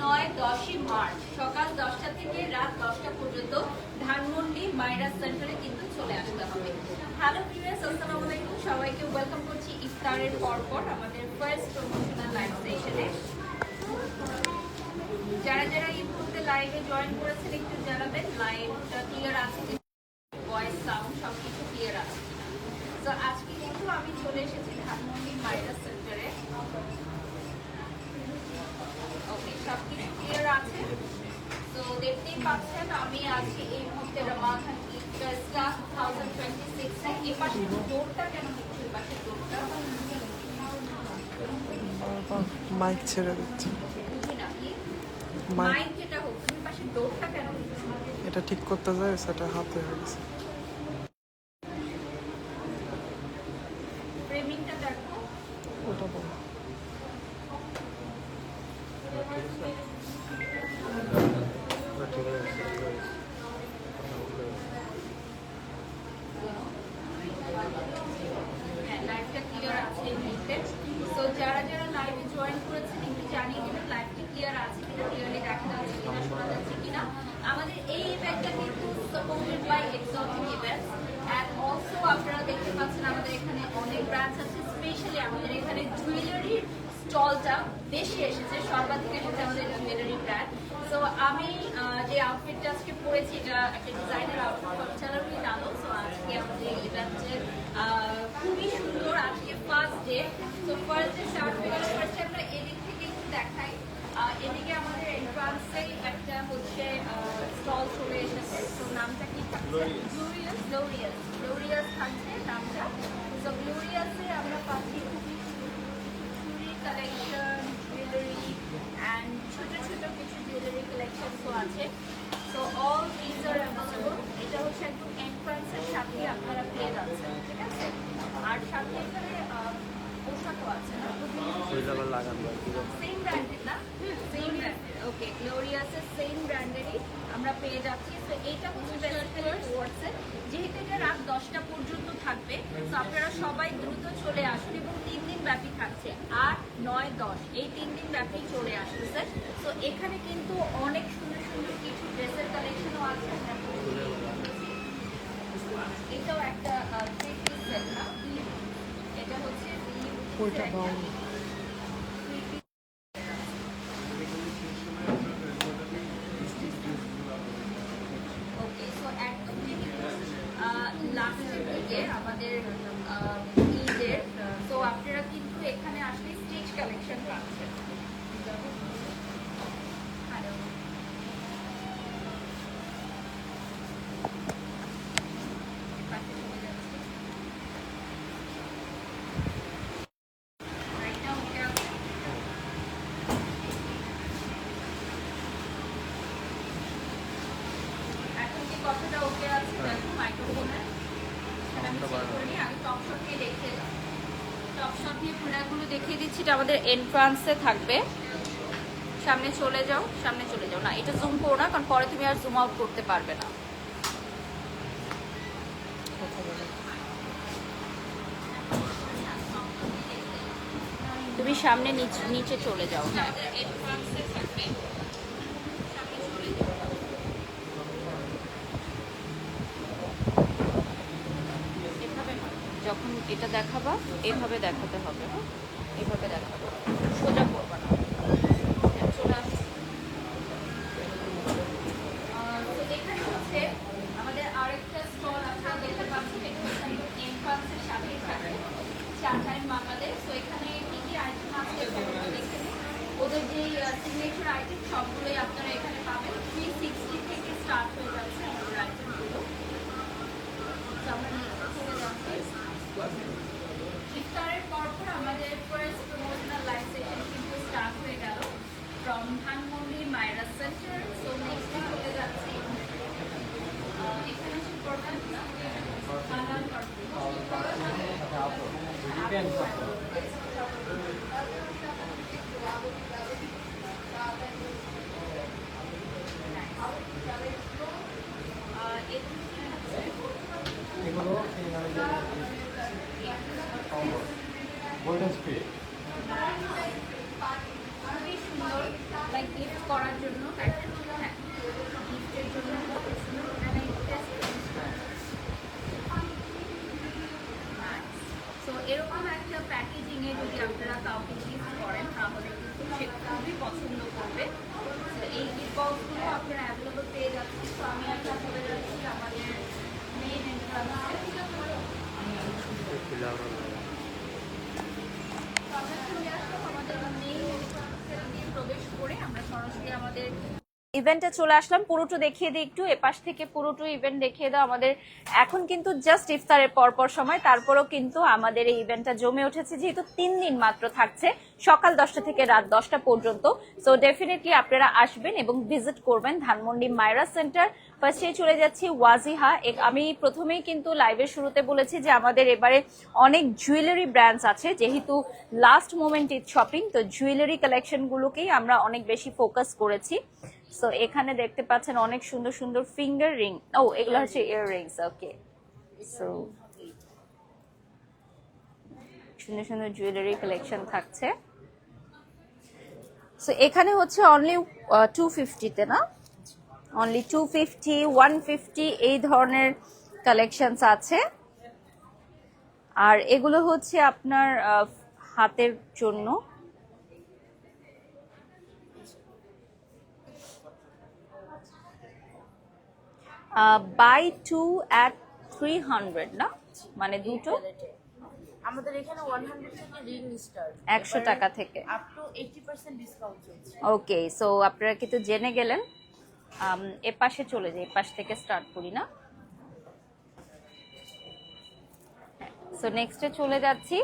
9-10 March সকাল 10টা থেকে রাত 10টা পর্যন্ত ধানমন্ডি মাইরাস সেন্টারে কিন্তু চলে আসতে হবে। হ্যালো ভিউয়ার্স, আসসালামু আলাইকুম, সবাইকে ওয়েলকাম করছি ইফতারের পরপর আমাদের ফার্স্ট প্রমোশনাল লাইভ সেশনে। যারা যারা এই মুহূর্তে লাইভে জয়েন করেছেন একটু জানাবেন লাইভটা ক্লিয়ার আছে, ভয়েস সাউন্ড সবকিছু ক্লিয়ার আছে। তো আজকে কিন্তু আমি চলে এসেছি ধানমন্ডি মাইরাস সেন্টারে। ওকে, সবকিছু ক্লিয়ার আছে। তো দেখতেই পাচ্ছেন আমি আজকে এই মুহূর্তে রমাখান ঈদ ফেস্টা 2026 এই পাশে ডোরটা কেন হচ্ছে, পাশে ডোরটা মাইক ছেড়ে দিচ্ছে। মাইক যেটা হচ্ছে পাশে ডোরটা কেন হচ্ছে, এটা ঠিক করতে যায়, সেটা হাতে হয়ে গেছে। ফ্রেমিংটা দেখো, ওটা বল। লাইভটা ক্লিয়ার আছে এই মুহূর্তে। তো যারা যারা লাইভে জয়েন করেছেন একটু জানিয়ে দেবেন লাইভটা ক্লিয়ার আছে কিনা, ক্লিয়ারলি দেখা যাচ্ছে কিনা, শোনা যাচ্ছে কিনা। আমাদের এই ইভেন্টটা কিন্তু supported by exotic events and also আপনারা দেখতে পাচ্ছেন আমাদের এখানে অনেক ব্রাঞ্চ আছে। স্পেশালি আমাদের এখানে জুয়েলারির স্টলটা বেশি এসেছে, সর্বাধিক এসেছে আমাদের জুয়েলারি ব্র্যান্ড। তো আমি যে আউটফিটটা আজকে পরেছি এটা একটা ডিজাইনার আউটফিট চ্যানেলই জানো। তো আজকে আমাদের ইভেন্টের খুবই সুন্দর, আজকে ফার্স্ট ডে। তো ফার্স্ট ডে স্টার্ট হয়ে গেল। ফার্স্টে আমরা এদিক থেকে একটু দেখাই। এদিকে আমাদের এন্ট্রান্সেই একটা হচ্ছে স্টল চলে এসেছে। তো নামটা কি থাকছে? গ্লোরিয়াস থাকছে নামটা। তো গ্লোরিয়াসে আমরা পাচ্ছি খুবই চুড়ি কালেকশন, জুয়েলারি অ্যান্ড ছোট ছোট কিছু জুয়েলারি কালেকশনসও আছে। So all these are available. এটা হচ্ছে একদম এন্ট্রান্সের সাথে আপনারা পেয়ে যাচ্ছেন, ঠিক আছে? আর সাথে এখানে পোশাকও আছে না, সেম ব্র্যান্ডের না? সেম ব্র্যান্ডের। ওকে, গ্লোরিয়াসের সেম ব্র্যান্ডেরই আমরা পেয়ে যাচ্ছি। তো এইটা হচ্ছে ওয়ার্ডসের, যেহেতু এটা রাত 10টা পর্যন্ত থাকবে। তো আপনারা সবাই দ্রুত চলে আসুন এবং 3 দিন ব্যাপী থাকছে, 8, 9, 10 এই 3 দিন ব্যাপী চলে আসতেছে। তো এখানে কিন্তু অনেক সুন্দর সুন্দর কিছু ড্রেসের কালেকশনও আছে। এটাও একটা 3 পিস সেট না, এটা হচ্ছে ওইটা বল। ওকে, সো একদম লাস্টের দিকে আমাদের ঈদের। তো আপনারা কিন্তু এখানে আসলে স্টিচ কালেকশন পাচ্ছেন। কথাটা ওকে আছে, দেখো মাইক্রোফোনে আমি চেক করে নিই। আমি টপ শট দিয়ে দেখিয়ে দাও, টপ শট দিয়ে প্রোডাক্টগুলো দেখিয়ে দিচ্ছি। এটা আমাদের এন্ট্রান্সে থাকবে। সামনে চলে যাও, সামনে চলে যাও। না, এটা জুম করো না, কারণ পরে তুমি আর জুম আউট করতে পারবে না। তুমি সামনে নিচে চলে যাও। হ্যাঁ, এন্ট্রান্সে থাকবে, সামনে চলে যাও। যখন এটা দেখাবা এভাবে দেখাতে হবে, হ্যাঁ এভাবে দেখাবো, সোজা করবা না। চলে আসো। তো এখানে হচ্ছে আমাদের আরেকটা স্টল আপনারা দেখতে পাচ্ছেন। এটা হচ্ছে এন্ট্রান্সের সাথেই থাকে চা টাইম বাংলাদেশ। তো এখানে কি কি আইটেম আছে এখানে ওদের যে সিগনেচার আইটেম সবগুলোই আপনারা এখানে পাবেন। 360 থেকে স্টার্ট হয়ে যাচ্ছে আমাদের আইটেমগুলো। আমরা নিচে চলে যাচ্ছি। ইফতারের পরপর আমাদের ফার্স্ট প্রমোশনাল লাইভ সেশন কিন্তু স্টার্ট হয়ে গেল from Dhanmondi Maira's centre. So next চলে যাচ্ছি এখানে হচ্ছে প্রোডাক্ট বানান এগুলো গোল্ডেন স্পিড খুবই সুন্দর, লাইক গিফট করার জন্য দেখেন, হ্যাঁ গিফটের জন্য কত সুন্দর। And I test it. So এরকম একটা প্যাকেজিং এ যদি আপনারা কাউকে গিফট করেন তাহলে কিন্তু সে খুবই পছন্দ করবে। তো এই গিফট বক্সগুলো আপনারা অ্যাভেলেবল পেয়ে যাচ্ছেন। তো আমি একটা চলে যাচ্ছি আমাদের মেইন এন্ট্রান্সে। আমরা চলে আসলাম আমাদের মেইন এন্ট্রান্সে দিয়ে প্রবেশ করে আমরা সরাসরি আমাদের ইভেন্টে চলে আসলাম। পুরোটা দেখিয়ে দিই একটু, এপাশ থেকে পুরোটা ইভেন্ট দেখিয়ে দাও আমাদের। এখন কিন্তু জাস্ট ইফতারের পরপর সময়, তারপরও কিন্তু আমাদের এই ইভেন্টটা জমে উঠেছে, যেহেতু 3 দিন মাত্র থাকছে, সকাল 10টা থেকে রাত 10টা পর্যন্ত। সো ডেফিনেটলি আপনারা আসবেন এবং ভিজিট করবেন ধানমন্ডি মায়রা সেন্টার। ফার্স্টে চলে যাচ্ছি ওয়াজিহা। আমি প্রথমেই কিন্তু লাইভের শুরুতে বলেছি যে আমাদের এবারে অনেক জুয়েলারি ব্র্যান্ডস আছে, যেহেতু লাস্ট মোমেন্ট ঈদ শপিং, তো জুয়েলারি কালেকশনগুলোকেই আমরা অনেক বেশি ফোকাস করেছি। সো এখানে দেখতে পাচ্ছেন অনেক সুন্দর সুন্দর ফিঙ্গার রিং, ও এগুলো হচ্ছে ইয়াররিংস। ওকে, সো সুন্দর সুন্দর জুয়েলারি কালেকশন থাকছে। সো এখানে হচ্ছে অনলি 250-তে না, অনলি 250, 150 এই ধরনের কালেকশনস আছে। আর এগুলো হচ্ছে আপনার হাতের জন্য। বাই 2 at 300 না, মানে দুটো আমাদের এখানে 100 থেকে রিং স্টার্ট, 100 টাকা থেকে আপ টু 80% ডিসকাউন্ট চলছে। ওকে, সো আপনারা কিন্তু জেনে গেলেন। এ পাশে চলে যাই, পাশ থেকে স্টার্ট করি না। সো নেক্সটে চলে যাচ্ছি।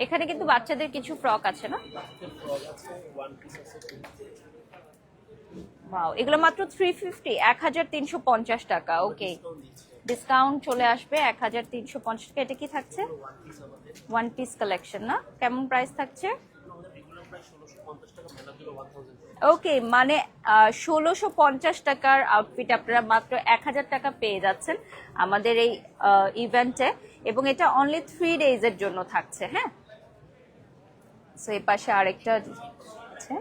এখানে কিন্তু বাচ্চাদের কিছু ফ্রক আছে না? ওয়াও, এগুলো মাত্র 350, 1350 টাকা। ওকে, ডিসকাউন্ট চলে আসবে 1350 টাকা। এটা কি থাকছে? ওয়ান পিস কালেকশন না? কেমন প্রাইস থাকছে? ওকে, মানে 1650 টাকার আউটফিট আপনারা মাত্র 1000 টাকা পেয়ে যাচ্ছেন আমাদের এই ইভেন্টে, এবং এটা অনলি 3 days এর জন্য থাকছে। হ্যাঁ, সো এই পাশে আরেকটা আছে,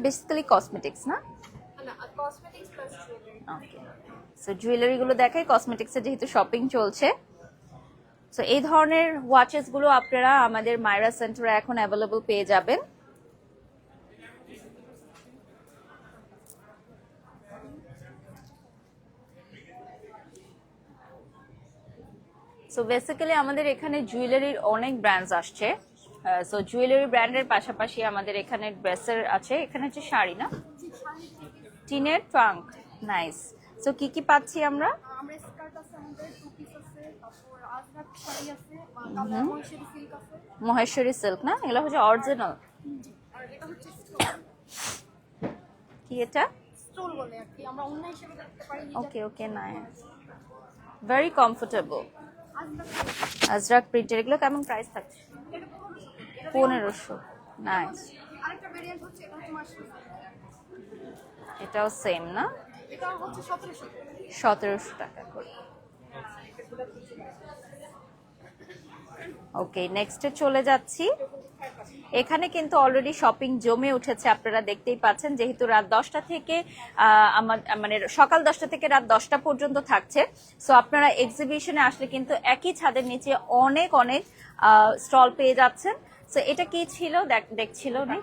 বেসিক্যালি কসমেটিক্স না? Cosmetics plus jewellery. Okay, so jewellery গুলো দেখাই, কসমেটিক্সে যেহেতু শপিং চলছে। সো এই ধরনের ওয়াচেস গুলো আপনারা আমাদের মায়রা সেন্টারে এখন অ্যাভেলেবল পেয়ে যাবেন। সো বেসিক্যালি আমাদের এখানে জুয়েলারির অনেক ব্র্যান্ডস আসছে। সো জুয়েলারি ব্র্যান্ডের পাশাপাশি আমাদের এখানে ড্রেসের আছে। এখানে হচ্ছে শাড়ি না, টিনের ট্রাঙ্ক, নাইস। সো কি কি পাচ্ছি আমরা? আমরা স্কার্ট আছে, আমাদের টু পিস আছে, তারপর আজরাক শাড়ি আছে, কালার মহেশ্বরী সিল্ক আছে। মহেশ্বরী সিল্ক না, এগুলো হচ্ছে অরিজিনাল। আর এটা হচ্ছে কি এটা? স্টোল বলে আর কি, আমরা অন্য হিসেবে দেখতে পারি। Okay okay, nice, very comfortable. Ajrak Ajrak প্রিন্টের। এগুলো কেমন প্রাইস থাকছে? এটা 1500, নাইস। আরেকটা ভেরিয়েন্ট হচ্ছে, এটা হচ্ছে মাশরুম, এটাও সেম না? এটা হচ্ছে 1700। 1700 টাকা করে। ওকে, নেক্সটে চলে যাচ্ছি। এখানে কিন্তু অলরেডি শপিং জমে উঠেছে, আপনারা দেখতেই পাচ্ছেন, যেহেতু রাত 10টা থেকে মানে সকাল 10টা থেকে রাত 10টা পর্যন্ত থাকছে। সো আপনারা এক্সিবিশনে আসলে কিন্তু একই ছাদের নিচে অনেক অনেক স্টল পেয়ে যাচ্ছেন। সো এটা কি ছিল দেখছিল না?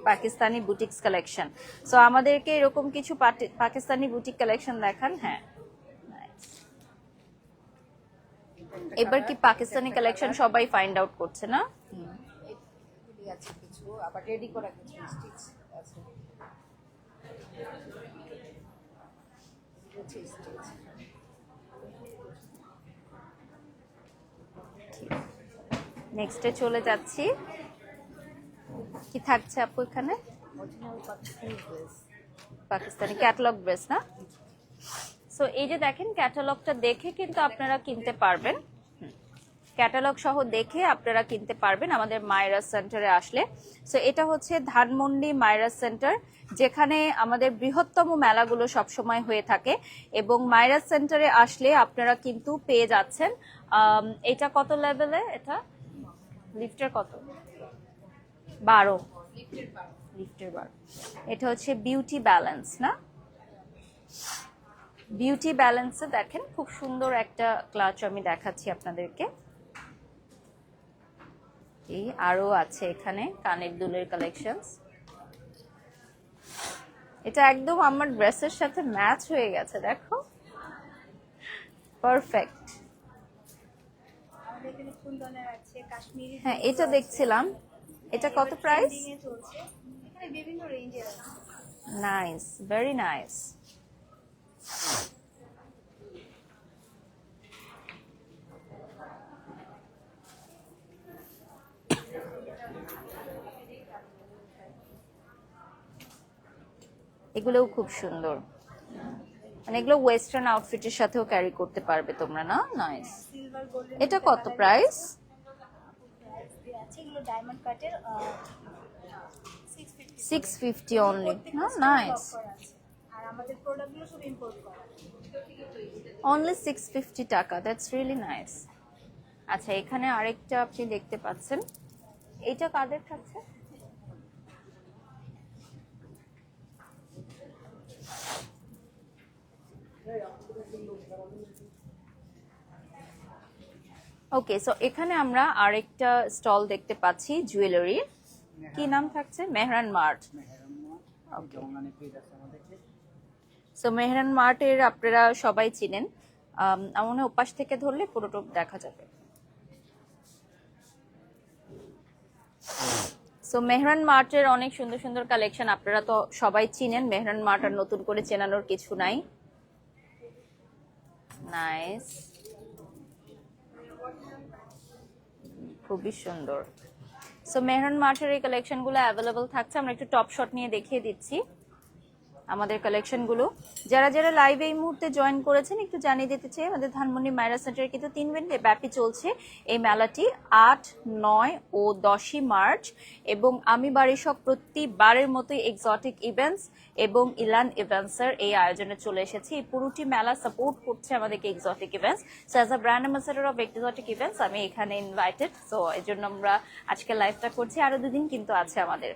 Pakistani boutiques collection. সো আমাদেরকে এরকম কিছু পাকিস্তানি বুটিক কালেকশন দেখান। হ্যাঁ, এবার কি পাকিস্তানি কালেকশন সবাই ফাইন্ড আউট করছে না? আছে কিছু, আবার রেডি করা কিছু স্টিচ আছে। নেক্সটে চলে যাচ্ছি। কি থাকছে আপু এখানে? Original Pakistani dress, Pakistani catalogue dress না? সো এই যে দেখেন, ক্যাটালগটা দেখে কিন্তু আপনারা কিনতে পারবেন। ক্যাটালগ সহ দেখে আপনারা কিনতে পারবেন আমাদের মায়রা সেন্টারে আসলে। সো এটা হচ্ছে ধানমন্ডি মায়রা সেন্টার, যেখানে আমাদের বৃহত্তম মেলাগুলো সবসময় হয়ে থাকে, এবং মায়রা সেন্টারে আসলে আপনারা কিন্তু পেয়ে যাচ্ছেন। এটা কত লেভেলে? এটা লিফটের কত? 12। লিফটের বার। এটা হচ্ছে বিউটি ব্যালেন্স না, বিউটি ব্যালেন্সে দেখেন খুব সুন্দর একটা ক্লাচ আমি দেখাচ্ছি আপনাদেরকে। এই আরো আছে এখানে কানের দুলের কালেকশনস। এটা একদম আমার ড্রেসের সাথে ম্যাচ হয়ে গেছে, দেখো পারফেক্ট। আমাদের এখানে কুন্দনের আছে, কাশ্মীরি। হ্যাঁ এটা দেখছিলাম, এটা কত প্রাইস? ট্রেন্ডিং এ চলছে, এখানে বিভিন্ন রেঞ্জের আছে। Nice, very nice. এগুলোও খুব সুন্দর, মানে এগুলো ওয়েস্টার্ন আউটফিটের সাথেও ক্যারি করতে পারবে তোমরা না? নাইস। Silver golden. এটা কত প্রাইস? আছে এগুলো ডায়মন্ড কাটের 650 650 অনলি না? নাইস। আর আমাদের প্রোডাক্টগুলো সব ইম্পোর্ট করা। অনলি 650 টাকা, দ্যাটস রিয়েলি নাইস। আচ্ছা এখানে আরেকটা আপনি দেখতে পাচ্ছেন, এইটা কাদের কাছে? ওকে, সো এখানে আমরা আরেকটা স্টল দেখতে পাচ্ছি জুয়েলারি। কি নাম থাকছে? মেহরান মার্ট। সো মেহরান মার্টের আপনারা সবাই চিনেন, আমার মনে হয় ওপাশ থেকে ধরলে পুরোটা দেখা যাবে। সো মেহরান মার্টের অনেক সুন্দর সুন্দর কালেকশন, আপনারা তো সবাই চিনেন, মেহরান মার্ট আর নতুন করে চেনানোর কিছু নাই। নাইস, খুবই সুন্দর। সো মেহরান মার্টের এই কালেকশনগুলো অ্যাভেলেবল থাকছে। আমরা একটু টপ শট নিয়ে দেখিয়ে দিচ্ছি আমাদের কালেকশনগুলো। যারা যারা লাইভে এই মুহূর্তে জয়েন করেছেন একটু জানিয়ে দিতে চাই, আমাদের ধানমন্ডি মায়রা সেন্টারে কিন্তু 3 দিন ব্যাপী চলছে এই মেলাটি, 8, 9 ও 10ই মার্চ। এবং আমি বাড়িসহ প্রতিবারের মতোই এক্সোটিক ইভেন্টস এবং ইলান ইভেন্টসের এই আয়োজনে চলে এসেছি। এই পুরোটি মেলা সাপোর্ট করছে আমাদেরকে exotic events. So as a brand ambassador of exotic events আমি এখানে ইনভাইটেড, সো এই জন্য আমরা আজকে লাইভটা করছি। আরো 2 দিন কিন্তু আছে আমাদের।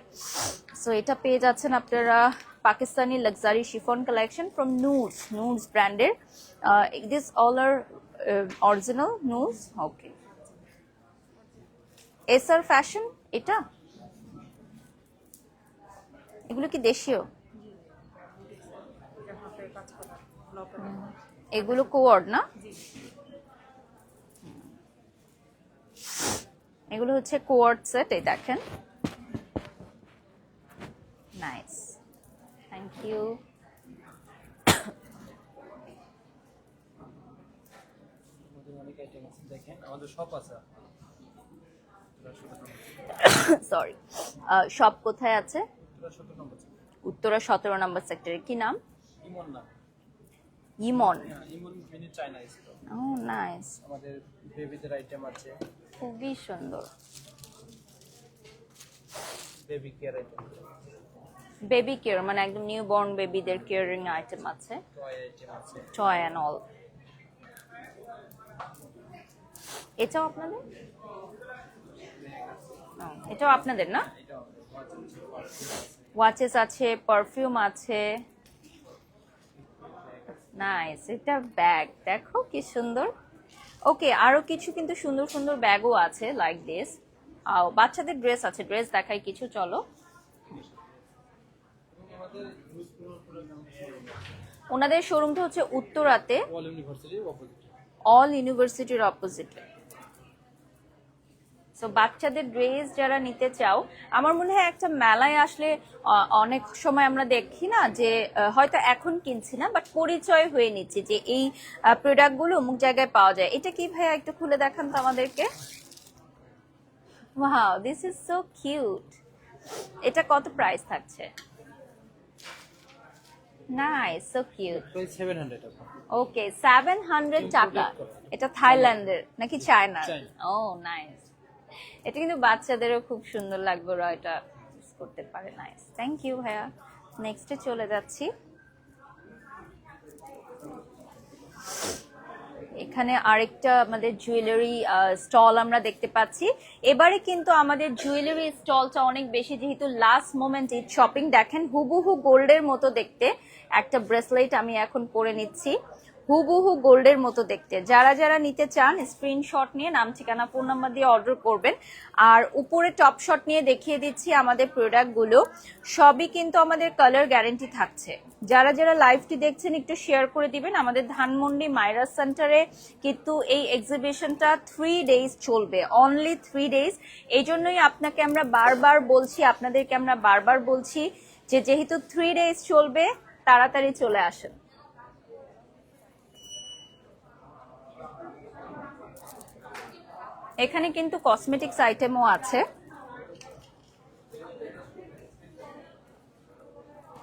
সো এটা পেয়ে যাচ্ছেন আপনারা Pakistani luxury chiffon collection from Noors, Noors branded. This all are original Noors. Okay. SR fashion এটা এগুলো কি দেশীয়? এগুলো কোয়ার্ড না? এগুলো হচ্ছে কোয়ার্ড সেট, এই দেখেন। Nice, thank you. Sorry, shop কোথায় আছে? উত্তরা 17 নম্বর সেক্টরে। কি নাম? ইমন। ও নাইস, আমাদের বেবিদের আইটেম আছে, খুবই সুন্দর। Baby care item, baby care মানে একদম নিউ বর্ন বেবিদের কেয়ারিং আইটেম আছে, টয় আইটেম আছে, টয় অ্যান্ড অল। এটাও আপনাদের? এটাও আপনাদের না? ওয়াচেস আছে, পারফিউম আছে। নাইস, এটা ব্যাগ দেখো কি সুন্দর। ওকে, আরো কিছু কিন্তু সুন্দর সুন্দর ব্যাগও আছে লাইক দিস। বাচ্চাদের ড্রেস আছে, ড্রেস দেখাই কিছু, চলো। ওনাদের শোরুমটা হচ্ছে উত্তরাতে, অল ইউনিভার্সিটির অপোজিটে। সো বাচ্চাদের ড্রেস যারা নিতে চাও, আমার মনে হয় একটা মেলায় আসলে অনেক সময় আমরা দেখি না যে হয়তো এখন কিনছি না, বাট পরিচয় হয়ে নিচ্ছে যে এই প্রোডাক্টগুলো অমুক জায়গায় পাওয়া যায়। এটা কি ভাইয়া একটু খুলে দেখান তো আমাদেরকে। Wow, this is so cute. এটা কত প্রাইস থাকছে? Nice, so cute. 700 টাকা। ওকে, 700 টাকা। এটা থাইল্যান্ডের নাকি চায়নার? ও নাইস। এটা কিন্তু বাচ্চাদেরও খুব সুন্দর লাগবে, ওরা এটা ইউজ করতে পারে। নাইস, থ্যাংক ইউ ভাইয়া। নেক্সটে চলে যাচ্ছি। এখানে আরেকটা আমাদের জুয়েলারি স্টল আমরা দেখতে পাচ্ছি। এবারে কিন্তু আমাদের জুয়েলারি স্টলটা অনেক বেশি, যেহেতু লাস্ট মোমেন্ট এই শপিং। দেখেন হুবহু গোল্ডের মতো দেখতে একটা ব্রেসলেট আমি এখন পরে নিচ্ছি, হুবহু গোল্ডের মতো দেখতে। যারা যারা নিতে চান স্ক্রিনশট নিয়ে নাম ঠিকানা ফোন নাম্বার দিয়ে অর্ডার করবেন। আর উপরে টপ শট নিয়ে দেখিয়ে দিচ্ছি আমাদের প্রোডাক্টগুলো, সবই কিন্তু আমাদের কালার গ্যারেন্টি থাকছে। যারা যারা লাইভটি দেখছেন একটু শেয়ার করে দিবেন। আমাদের ধানমন্ডি মাইরাস সেন্টারে কিন্তু এই এক্সিবিশনটা 3 ডেজ চলবে, অনলি 3 ডেজ। এই জন্যই আপনাকে আমরা বারবার বলছি, আপনাদেরকে আমরা বারবার বলছি যে যেহেতু 3 ডেজ চলবে তাড়াতাড়ি চলে আসেন। এখানে কিন্তু কসমেটিক্স আইটেমও আছে,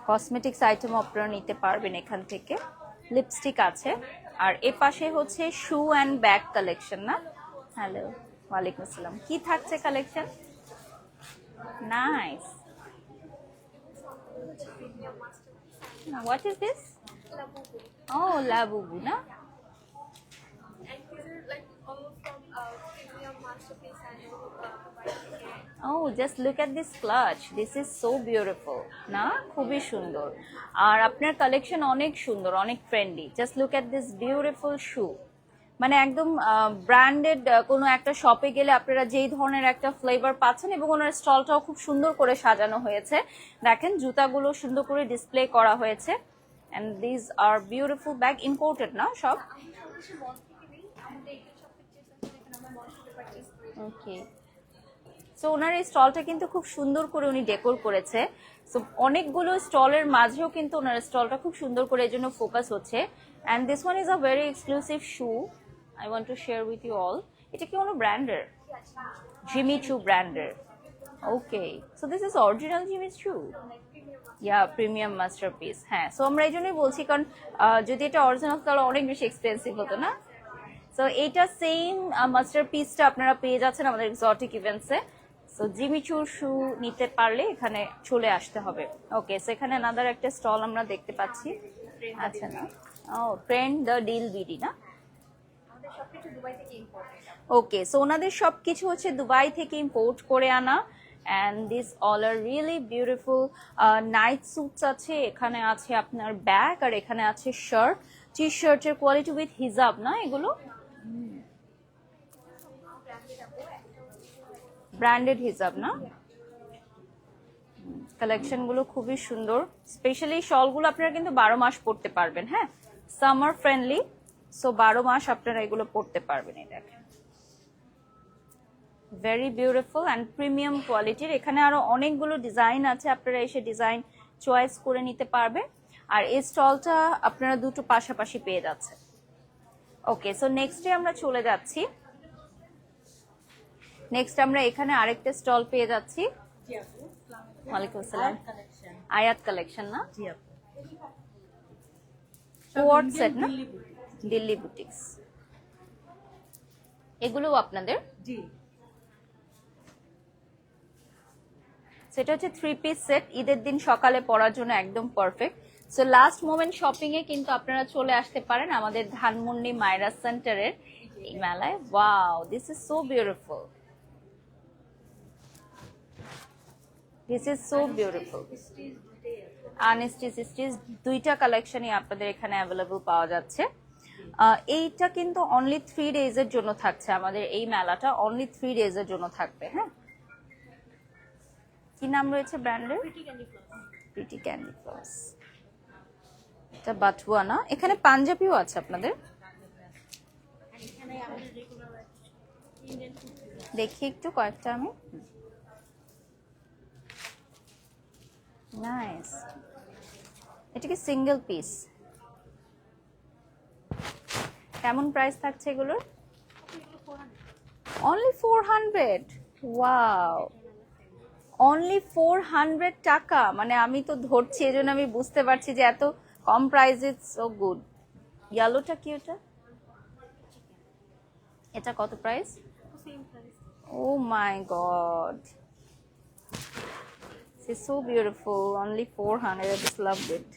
কসমেটিক্স আইটেমও আপনারা নিতে পারবেন এখান থেকে। লিপস্টিক আছে। আর এ পাশে হচ্ছে শু অ্যান্ড ব্যাগ কালেকশন না? হ্যালো, ওয়ালাইকুম আসসালাম। কি থাকছে collection? Nice. What is this? ও লাবুবু না? And these are like all from premium masterpiece and Oh, just look at this clutch. This is so beautiful. না খুবই সুন্দর। আর আপনার কালেকশন অনেক সুন্দর, অনেক trendy. Just look at this beautiful shoe. মানে একদম ব্র্যান্ডেড কোনো একটা শপে গেলে আপনারা যেই ধরনের একটা ফ্লেভার পাচ্ছেন, এবং ওনার স্টলটাও খুব সুন্দর করে সাজানো হয়েছে। দেখেন জুতাগুলো সুন্দর করে ডিসপ্লে করা হয়েছে। And this are beautiful bag, imported না সব? ওকে। সো ওনার এই স্টলটা কিন্তু খুব সুন্দর করে উনি ডেকোর করেছে। সো অনেকগুলো স্টলের মাঝেও কিন্তু ওনার স্টলটা খুব সুন্দর করে, এজন্য ফোকাস হচ্ছে। And this one is a very exclusive shoe, I want to share with you all. এটা কি কোনো ব্র্যান্ডের? জিমি চু ব্র্যান্ডের। Okay, so this is original Jimmy Choo. Yeah, premium masterpiece. হ্যাঁ, সো আমরা এই জন্যই বলছি, কারণ যদি এটা অরিজিনাল তাহলে অনেক বেশি এক্সপেন্সিভ হতো না? সো এইটা সেম মাস্টারপিসটা আপনারা পেয়ে যাচ্ছেন আমাদের এক্সোটিক ইভেন্টসে। সো জিমিচুর শু নিতে পারলে এখানে চলে আসতে হবে। ওকে, সেখানে আনাদার একটা স্টল আমরা দেখতে পাচ্ছি। আচ্ছা না, ও ট্রেন্ড দ্য ডিল বিডি না? ওকে, সো ওনাদের সবকিছু হচ্ছে দুবাই থেকে ইম্পোর্ট করে আনা। And this all are really beautiful night suits আছে, এখানে আছে আপনার ব্যাগ, আর এখানে আছে শার্ট। টি শার্টের কোয়ালিটি উইথ হিজাব না এগুলো? ব্র্যান্ডেড হিজাব না? কালেকশন গুলো খুবই সুন্দর। স্পেশালি শলগুলো আপনারা কিন্তু 12 মাস পরতে পারবেন। হ্যাঁ, সামার ফ্রেন্ডলি, সো 12 মাস আপনারা এগুলো পরতে পারবেন। এই দেখেন, ভেরি বিউটিফুল অ্যান্ড প্রিমিয়াম কোয়ালিটির। এখানে আরো অনেকগুলো ডিজাইন আছে, আপনারা এসে ডিজাইন চয়েস করে নিতে পারবেন। আর এই স্টলটা আপনারা দুটো পাশাপাশি পেয়ে যাচ্ছে। ওকে, সো নেক্সটে আমরা চলে যাচ্ছি। নেক্সট আমরা এখানে আরেকটা স্টল পেয়ে যাচ্ছি। ওয়ালাইকুম আসসালাম। আয়াত কালেকশন না? কোয়ার্ড সেট না? দিল্লি বুটিক্স। এগুলো আপনাদের? জি। সেটা হচ্ছে 3 পিস সেট, ঈদের দিন সকালে পরার জন্য একদম perfect. So last moment shopping এ কিন্তু আপনারা চলে আসতে পারেন আমাদের ধানমন্ডি মাইরাস সেন্টারের এই মেলায়। Wow, this is so beautiful. This is so beautiful. Unstitch stitch দুইটা কালেকশনই আপনাদের এখানে অ্যাভেলেবল পাওয়া যাচ্ছে। এইটা কিন্তু অনলি 3 ডেজ এর জন্য থাকছে, আমাদের এই মেলাটা অনলি 3 ডেজ এর জন্য থাকবে। হ্যাঁ, কি নাম রয়েছে ব্র্যান্ডের? Pretty candy flowers. এটা বাটুয়া না? এখানে পাঞ্জাবিও আছে আপনাদের? দেখি একটু কয়েকটা আমি। নাইস। এটা কি সিঙ্গেল পিস? কেমন প্রাইস থাকছে এগুলোর? অনলি 400। ওয়াও, অনলি 400 টাকা। মানে আমি তো ধরছি, এজন্য আমি বুঝতে পারছি যে এত কম প্রাইস। It's so good. ইয়েলোটা কি ওটা? এটা কত price? Oh my god, it's so beautiful. Only 400. I just loved it.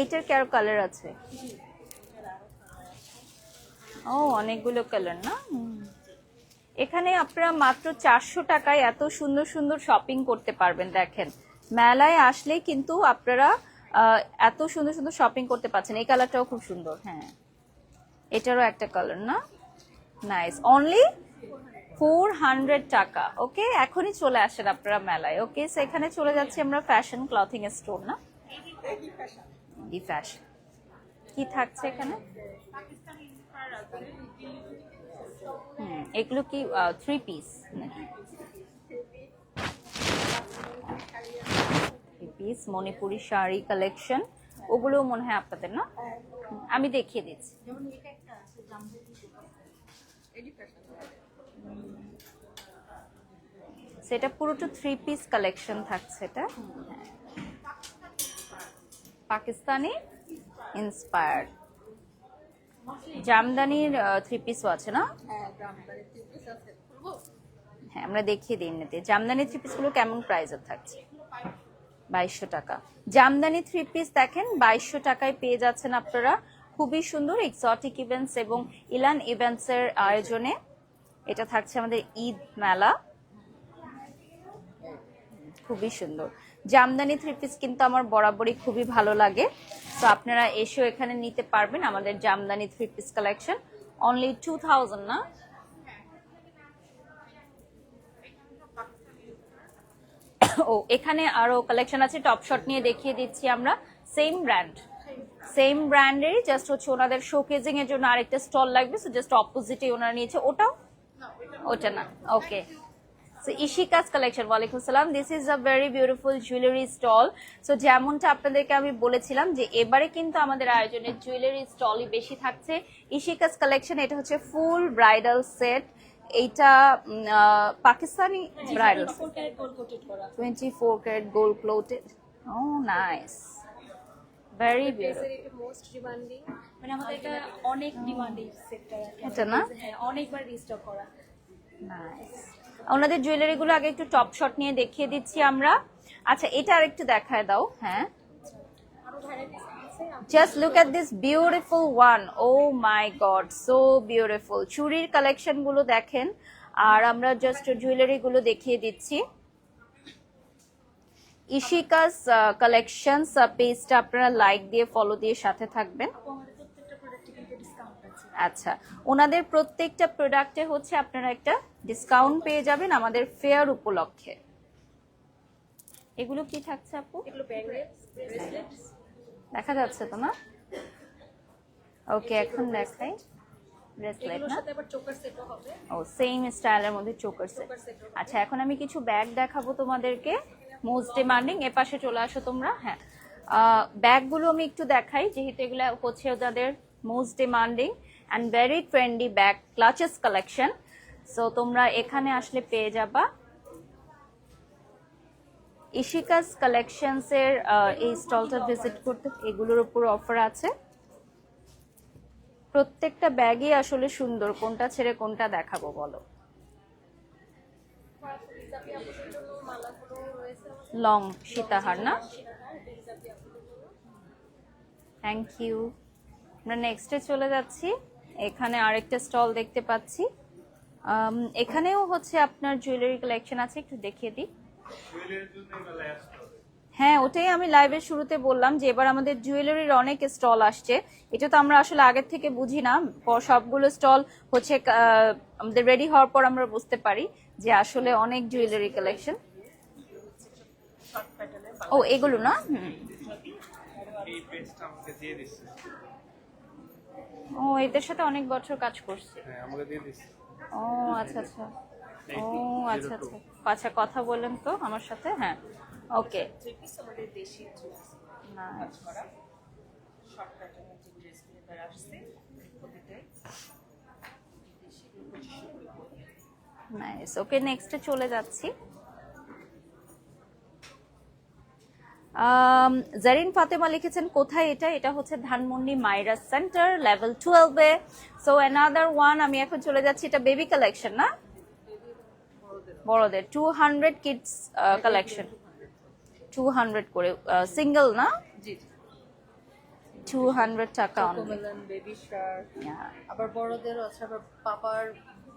এটার কি আরো কালার আছে? ও অনেকগুলো কালার না। এখানে আপনারা মাত্র 400 টাকায় এত সুন্দর সুন্দর শপিং করতে পারবেন। দেখেন মেলায় আসলেই কিন্তু আপনারা এত সুন্দর সুন্দর শপিং করতে পারছেন। এই কালারটাও খুব সুন্দর। হ্যাঁ, এটারও একটা কালার না, নাইস। অনলি 400 টাকা। ওকে, এখনই চলে আসেন আপনারা মেলায়। ওকে, সো এখানে চলে যাচ্ছি আমরা ফ্যাশন ক্লথিং স্টোর না, এই ফ্যাশন কি থাকছে এখানে? এগুলো কি 3 পিস নাকি? 3 পিস মণিপুরি শাড়ি কালেকশন, ওগুলো মনে হয় আপনাদের না? আমি দেখিয়ে দিচ্ছি। সেটা পুরোটা 3 পিস কালেকশন থাকছে। এটা পাকিস্তানি ইন্সপায়ার্ড। জামদানির 3 পিসও আছে না? হ্যাঁ, আমরা দেখিয়ে দিই এমনিতে। জামদানি 3 পিসগুলো কেমন প্রাইসে থাকছে? 2200 টাকা। জামদানি 3 পিস দেখেন 2200 টাকায় পেয়ে যাচ্ছেন আপনারা। খুবই সুন্দর এক্সোটিক ইভেন্টস এবং ইলান ইভেন্টস এর আয়োজনে এটা থাকছে আমাদের ঈদ মেলা। খুবই সুন্দর জামদানি 3 পিস কিন্তু আমার বরাবরই খুবই ভালো লাগে। তো আপনারা এসেও এখানে নিতে পারবেন আমাদের জামদানি 3 পিস কালেকশন। অনলি 2000 না? ও এখানে আরো কালেকশন আছে। টপ শট নিয়ে দেখিয়ে দিচ্ছি আমরা। সেম ব্র্যান্ডের, জাস্ট হচ্ছে ওনাদের শোকেজিং এর জন্য আরেকটা স্টল লাগবে। সো জাস্ট অপোজিটে ওনারা নিয়েছে। ওটা না। Okay, so Ishika's collection. ওয়ালাইকুম সালাম। This is a very beautiful jewellery stall. So যেমনটা আপনাদেরকে আমি বলেছিলাম যে এবারে কিন্তু আমাদের আয়োজনে জুয়েলারি স্টলই বেশি থাকছে। ইশিকাস কালেকশন, এটা হচ্ছে ফুল ব্রাইডাল সেট। এইটা Pakistani bridal 24 carat gold plated. Oh nice, very beautiful. Most demanding, মানে আমাদের এটা অনেক ডিমান্ডিং সেক্টর। এটা না? হ্যাঁ, অনেকবার রিস্টক করা। নাইস। ওনাদের জুয়েলারি গুলো আগে একটু টপ শট নিয়ে দেখিয়ে দিচ্ছি আমরা। আচ্ছা, এটা আরেকটু দেখায় দাও। হ্যাঁ, আরো ভ্যারাইটিস আছে। Just look at this beautiful one. Oh my god, so beautiful. চুড়ির কালেকশন গুলো দেখেন, আর আমরা জাস্ট জুয়েলারি গুলো দেখিয়ে দিচ্ছি। ইশিকাস কালেকশনস পেজটা আপনারা লাইক দিয়ে ফলো দিয়ে সাথে থাকবেন। আমাদের প্রত্যেকটা প্রোডাক্টে কিন্তু ডিসকাউন্ট আছে। আচ্ছা, ওনাদের প্রত্যেকটা প্রোডাক্টে হচ্ছে আপনারা একটা ডিসকাউন্ট পেয়ে যাবেন আমাদের ফেয়ার উপলক্ষে। এগুলো কি থাকছে আপু? এগুলো ব্যাংগলস, ব্রেসলেটস দেখা যাচ্ছে তো না? ওকে, এখন দেখাই। ব্রেসলেট এগুলোর না? সাথে আবার চোকার সেটও হবে। ও সেম স্টাইলের মধ্যে চোকার সেট। আচ্ছা, এখন আমি কিছু ব্যাগ দেখাবো তোমাদেরকে। মোস্ট ডিমান্ডিং, এ পাশে চলে আসো তোমরা। হ্যাঁ, ব্যাগগুলো আমি একটু দেখাই, যেহেতু এগুলো হচ্ছে ওদের most demanding and very trendy bag clutches collection. So তোমরা এখানে আসলে পেয়ে যাবা। ইশিকাস কালেকশনস এর এই স্টলটা ভিজিট করতে। এগুলোর উপর অফার আছে। প্রত্যেকটা ব্যাগই আসলে সুন্দর, কোনটা ছেড়ে কোনটা দেখাবো বলো? লং সীতাহার না? Thank you. আমরা নেক্সটে চলে যাচ্ছি। এখানে আরেকটা স্টল দেখতে পাচ্ছি। এখানেও হচ্ছে আপনার জুয়েলারি কালেকশন আছে, একটু দেখিয়ে দিই। হ্যাঁ, ওটাই আমি লাইভের শুরুতে বললাম যে এবার আমাদের জুয়েলারির অনেক স্টল আসছে। এটা তো আমরা আসলে আগের থেকে বুঝি না, সবগুলো স্টল হচ্ছে আমাদের রেডি হওয়ার পর আমরা বুঝতে পারি যে আসলে অনেক জুয়েলারি কালেকশন। ও এগুলো না? ও এদের সাথে অনেক বছর কাজ করছে। ও আচ্ছা আচ্ছা। ও আচ্ছা আচ্ছা আচ্ছা, কথা বলেন তো আমার সাথে। হ্যাঁ, ওকে। নাইস, ওকে। নেক্সটে চলে যাচ্ছি। জারিন ফাতেমা লিখেছেন কোথায় এটা? এটা হচ্ছে ধানমন্ডি মাইরা সেন্টার লেভেল 12 এ। সো অ্যানাদার ওয়ান, আমি এখন চলে যাচ্ছি। এটা বেবি কালেকশন না? বড়দের 200 কিডস কালেকশন, 200 করে সিঙ্গেল না? 200 টাকা অনলি। কোকোমেলন, বেবি শার্ক, আবার বড়দেরও আছে, আবার পাপার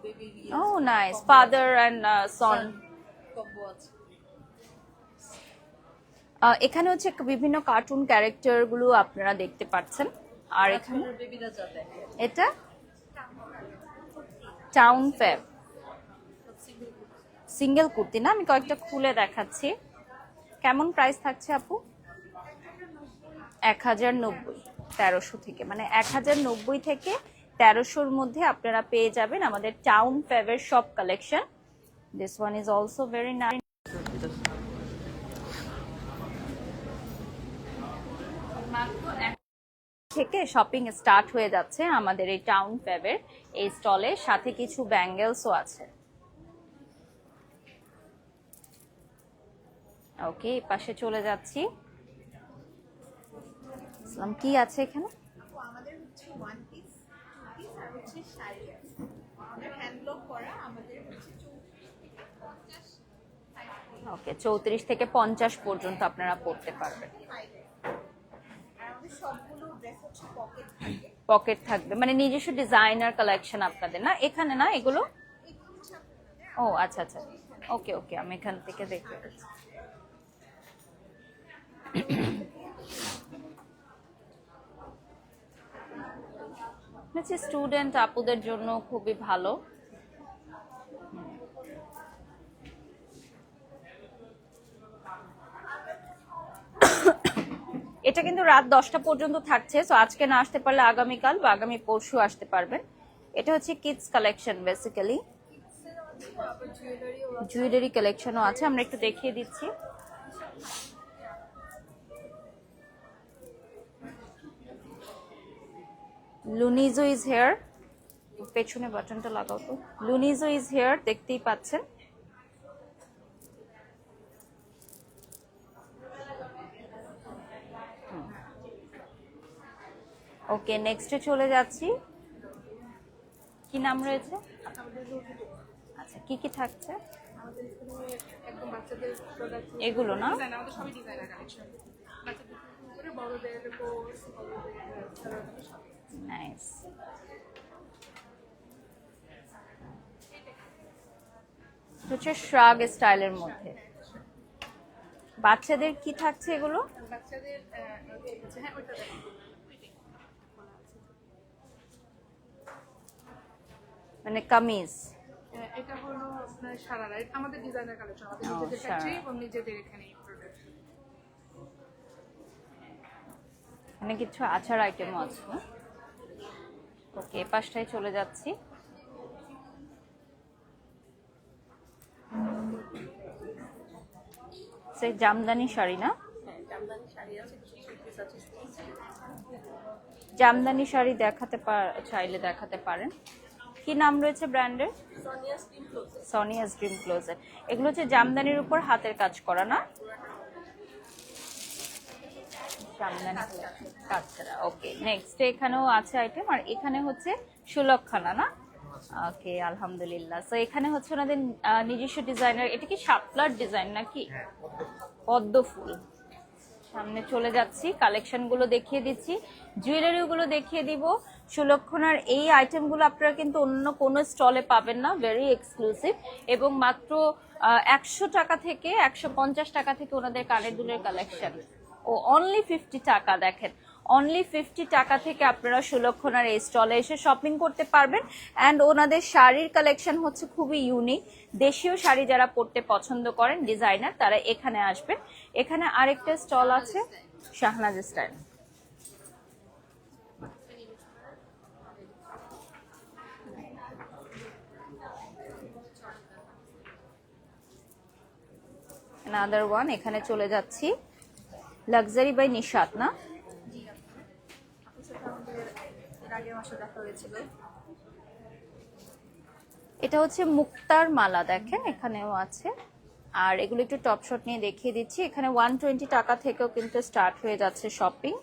বেবি ও nice, father and son. Combo আছে। এখানে হচ্ছে বিভিন্ন কার্টুন ক্যারেক্টার গুলো আপনারা দেখতে পাচ্ছেন। আর এখানে বেবিরা যা দেখে এটা টাউন ফেব সিঙ্গেল কুর্তি না, আমি কয়েকটা খুলে দেখাচ্ছি। কেমন প্রাইস থাকছে আপু? 1090, 1300 থেকে, মানে 1090 থেকে 1300-র মধ্যে আপনারা পেয়ে যাবেন আমাদের টাউন ফেবের সব collection. This one is also very nice. থেকে শপিং স্টার্ট হয়ে যাচ্ছে আমাদের এই টাউন ফেবের এই স্টলে, সাথে কিছু ব্যাঙ্গেলসও আছে। ওকে, এই পাশে চলে যাচ্ছি। ইসলাম কি আছে এখানে? আমাদের হচ্ছে ওয়ান পিস, টু পিস আর হচ্ছে শাড়ি আছে। আমাদের হ্যান্ড ব্লক করা, আমাদের হচ্ছে 50 ওকে, 34 থেকে 50 পর্যন্ত আপনারা পড়তে পারবেন। আর আমাদের সবগুলো ড্রেস হচ্ছে পকেট থাকে। পকেট থাকবে, মানে নিজস্ব ডিজাইনার কালেকশন আপনাদের না এখানে, না এগুলো? এগুলো হচ্ছে আপনাদের ও আচ্ছা আচ্ছা, ওকে ওকে, আমি এখান থেকে দেখতে পাচ্ছি। স্টুডেন্ট আপুদের জন্য খুবই ভালো। এটা কিন্তু রাত 10টা পর্যন্ত থাকছে, তো আজকে না আসতে পারলে আগামীকাল বা আগামী পরশু আসতে পারবেন। এটা হচ্ছে কিডস কালেকশন বেসিক্যালি, জুয়েলারি কালেকশনও আছে, আমরা একটু দেখিয়ে দিচ্ছি। লুনিজো ইজ হেয়ার, পেছনে বাটনটা লাগাও তো। লুনিজো ইজ হেয়ার, দেখতেই পাচ্ছেন। ওকে, নেক্সটে চলে যাচ্ছি। কি নাম রয়েছে? আচ্ছা, কি কি থাকছে একদম বাচ্চাদের প্রোডাক্ট, এগুলো? না, আমাদের সবই ডিজাইনার কালেকশন, বাচ্চাদের করে বড়দের কোর্স, বড়দের সব। নাইস। হচ্ছে শ্রাগ স্টাইলের মধ্যে। বাচ্চাদের কি থাকছে এগুলো? বাচ্চাদের হ্যাঁ ওইটা দেখেন, মানে কামিজ? এটা হলো আপনার সারারা, এটা আমাদের ডিজাইনার কালেকশন, আমাদের ও, নিজেদের সারারা। ফ্যাক্টরি এবং নিজেদের এখানেই প্রোডাক্ট। মানে কিছু আচার আইটেমও আছে না? ওকে, এই পাশটায় চলে যাচ্ছি। সেই জামদানি শাড়ি না? জামদানি শাড়ি আছে, কিছু পিস আছে। জামদানি শাড়ি দেখাতে চাইলে দেখাতে পারেন। কি নাম রয়েছে ব্র্যান্ডের? Sonia steam closet. Sonia's dream closet. এগুলো হচ্ছে জামদানির উপর হাতের কাজ করা না? জামদানি কাজ করা। ওকে, নেক্সট এখানেও আছে আইটেম, আর এখানে হচ্ছে সুলক্ষণা না? ওকে, আলহামদুলিল্লাহ। সো এখানে হচ্ছে ওনাদের নিজস্ব ডিজাইনার। এটা কি শাপলার ডিজাইন নাকি? পদ্ম ফুল। সামনে চলে যাচ্ছি, কালেকশন গুলো দেখিয়ে দিচ্ছি, জুয়েলারি গুলো দেখিয়ে দিব। সুলক্ষণার এই আইটেমগুলো আপনারা কিন্তু অন্য কোনো স্টলে পাবেন না, ভেরি এক্সক্লুসিভ, এবং মাত্র 100 টাকা থেকে 150 টাকা থেকে ওনাদের কানের দুলের কালেকশন। ও অনলি 50 টাকা, দেখেন, অনলি 50 টাকা থেকে আপনারা সুলক্ষণার এই স্টলে এসে শপিং করতে পারবেন। অ্যান্ড ওনাদের শাড়ির কালেকশন হচ্ছে খুবই ইউনিক। দেশীয় শাড়ি যারা পরতে পছন্দ করেন ডিজাইনার, তারা এখানে আসবেন। এখানে আরেকটা স্টল আছে শাহনাজ স্টাইল। another one, এখানে চলে যাচ্ছি। লাক্সারি বাই নিশাত না? এটা হচ্ছে মুক্তার মালা, দেখেন এখানেও আছে। আর এগুলো একটু টপ শট নিয়ে দেখিয়ে দিচ্ছি। এখানে 120 টাকা থেকেও কিন্তু স্টার্ট হয়ে যাচ্ছে শপিং।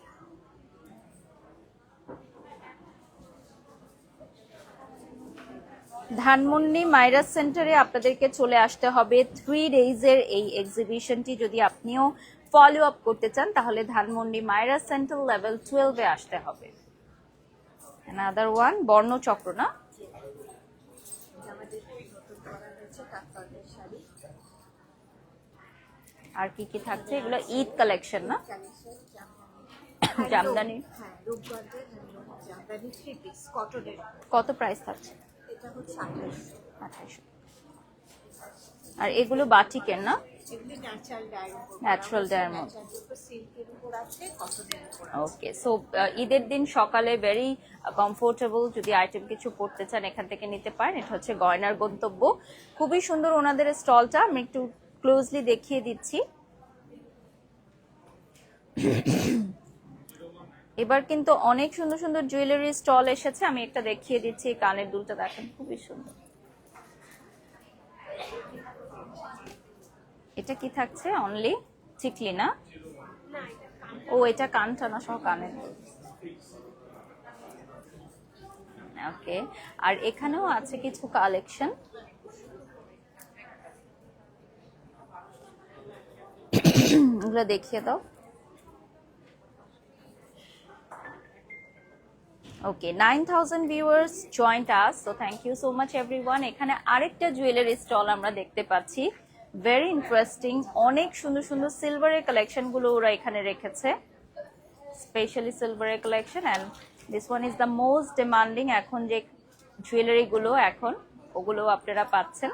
ধানমন্ডি মাইরাস সেন্টারে আপনাদেরকে চলে আসতে হবে। 3 ডেজের এই এক্সিবিশনটি যদি আপনিও ফলো আপ করতে চান তাহলে ধানমন্ডি মায়রা সেন্টার লেভেল 12 এ আসতে হবে। অ্যানাদার ওয়ান বর্ণচক্র না, আমাদের নতুন করা হয়েছে কাতানের শাড়ি আর কি কি থাকছে? এগুলো ঈদ কালেকশন না, কালেকশন জামদানি। হ্যাঁ রূপগঞ্জের জামদানি 3 পিস কটনের। কত প্রাইস থাকছে? এটা হচ্ছে 2800। 2800। আর এগুলো বাটিকের না, এগুলি ন্যাচারাল ডায়ের উপর, ন্যাচারাল ডায়ের মধ্যে। ন্যাচারাল উপর সিল্কের উপর আছে, কটনের উপর আছে। ওকে, সো ঈদের দিন সকালে ভেরি কমফোর্টেবল যদি আইটেম কিছু পড়তে চান এখান থেকে নিতে পারেন। এটা হচ্ছে গয়নার গন্তব্য, খুবই সুন্দর ওনাদের স্টলটা, আমি একটু ক্লোজলি দেখিয়ে দিচ্ছি। এবার কিন্তু অনেক সুন্দর সুন্দর জুয়েলারি স্টল এসেছে, আমি একটা দেখিয়ে দিচ্ছি। কানের দুলটা দেখেন, খুবই সুন্দর। এটা কি থাকছে? অনলি চিকলি না? ও এটা কান টানা সহ কানের দুল। ওকে, আর এখানেও আছে কিছু কালেকশন। এগুলো দেখিয়ে দাও। Okay, 9000 viewers joined us, so thank you so much everyone. এখানে আরেকটা জুয়েলারি স্টল আমরা দেখতে পাচ্ছি, ভেরি ইন্টারেস্টিং। অনেক সুন্দর সুন্দর সিলভারের কালেকশন গুলো ওরা এখানে রেখেছে, স্পেশালি সিলভারের collection. And this one is the most demanding. এখন যে জুয়েলারি গুলো এখন ওগুলো আপনারা পাচ্ছেন।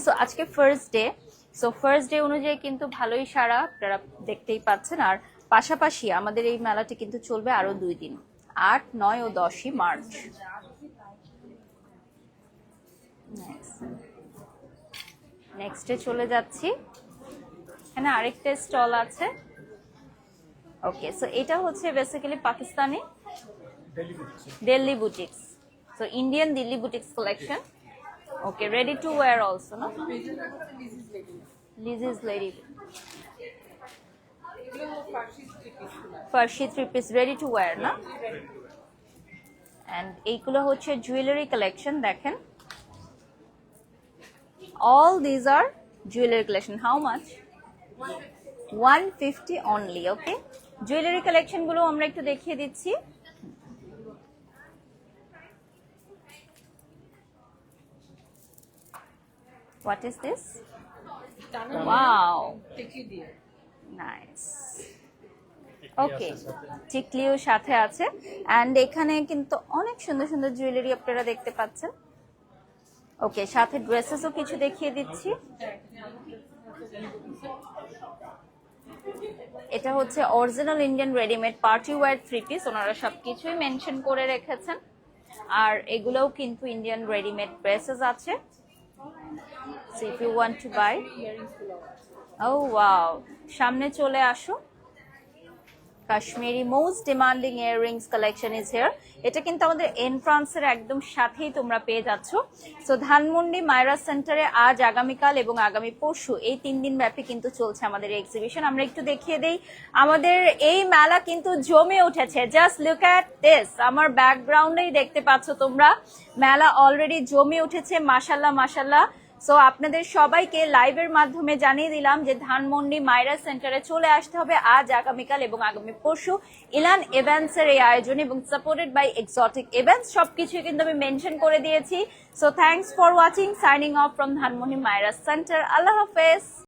সো আজকে first day, so first day অনুযায়ী কিন্তু ভালোই সারা আপনারা দেখতেই পাচ্ছেন। আর পাশাপাশি আমাদের এই মেলাটি কিন্তু চলবে আরো 2 দিন, 8, 9 ও 10ই মার্চ। নেক্সটে চলে যাচ্ছি, এখানে আরেকটা স্টল আছে। ওকে, সো এটা হচ্ছে basically Pakistani Delhi boutiques, so Indian Delhi boutiques collection. Okay, ready to wear also না, লিজিস লেডি ফার্সি 3 পিস রেডি টু ওয়্যার না। এন্ড এইগুলো হচ্ছে জুয়েলারি কালেকশন, দেখেন all these are jewelry collection. How much? 150 only. Okay, jewelry collection গুলো আমরা একটু দেখিয়ে দিচ্ছি। What is this? Wow, nice. ওকে, টিকলিও সাথে আছে। এন্ড এখানে কিন্তু অনেক সুন্দর সুন্দর জুয়েলারি আপনারা দেখতে পাচ্ছেন। ওকে, সাথে ড্রেসেসও কিছু দেখিয়ে দিচ্ছি। এটা হচ্ছে original Indian readymade party wear 3 piece, ওনারা সবকিছুই মেনশন করে রেখেছেন। আর এগুলোও কিন্তু ইন্ডিয়ান রেডিমেড ড্রেসেস আছে। So if you want to buy, oh wow, সামনে চলে আসো। Kashmiri most demanding earrings collection is here. এটা কিন্তু আমাদের এন্ট্রান্সের একদম সাথেই তোমরা পেয়ে যাচ্ছ। সো ধানমন্ডি মায়রা সেন্টারে আজ, আগামীকাল এবং আগামী পরশু এই 3 দিন ব্যাপী কিন্তু চলছে আমাদের এক্সিবিশন। আমরা একটু দেখিয়ে দেই, আমাদের এই মেলা কিন্তু জমে উঠেছে। জাস্ট লুক অ্যাট দিস, আমার ব্যাকগ্রাউন্ডেই দেখতে পাচ্ছ তোমরা, মেলা অলরেডি জমে উঠেছে। মাশাল্লাহ মাশাল্লাহ। সো আপনাদের সবাইকে লাইভের মাধ্যমে জানিয়ে দিলাম যে ধানমন্ডি মায়রা সেন্টারে চলে আসতে হবে আজ, আগামীকাল এবং আগামী পরশু ইলান ইভেন্টসের এই আয়োজন, এবং সাপোর্টেড বাই এক্সোটিক ইভেন্টস। সবকিছুই কিন্তু আমি মেনশন করে দিয়েছি। So thanks for watching, signing off from Dhanmondi Maira centre. আল্লাহ হাফেজ।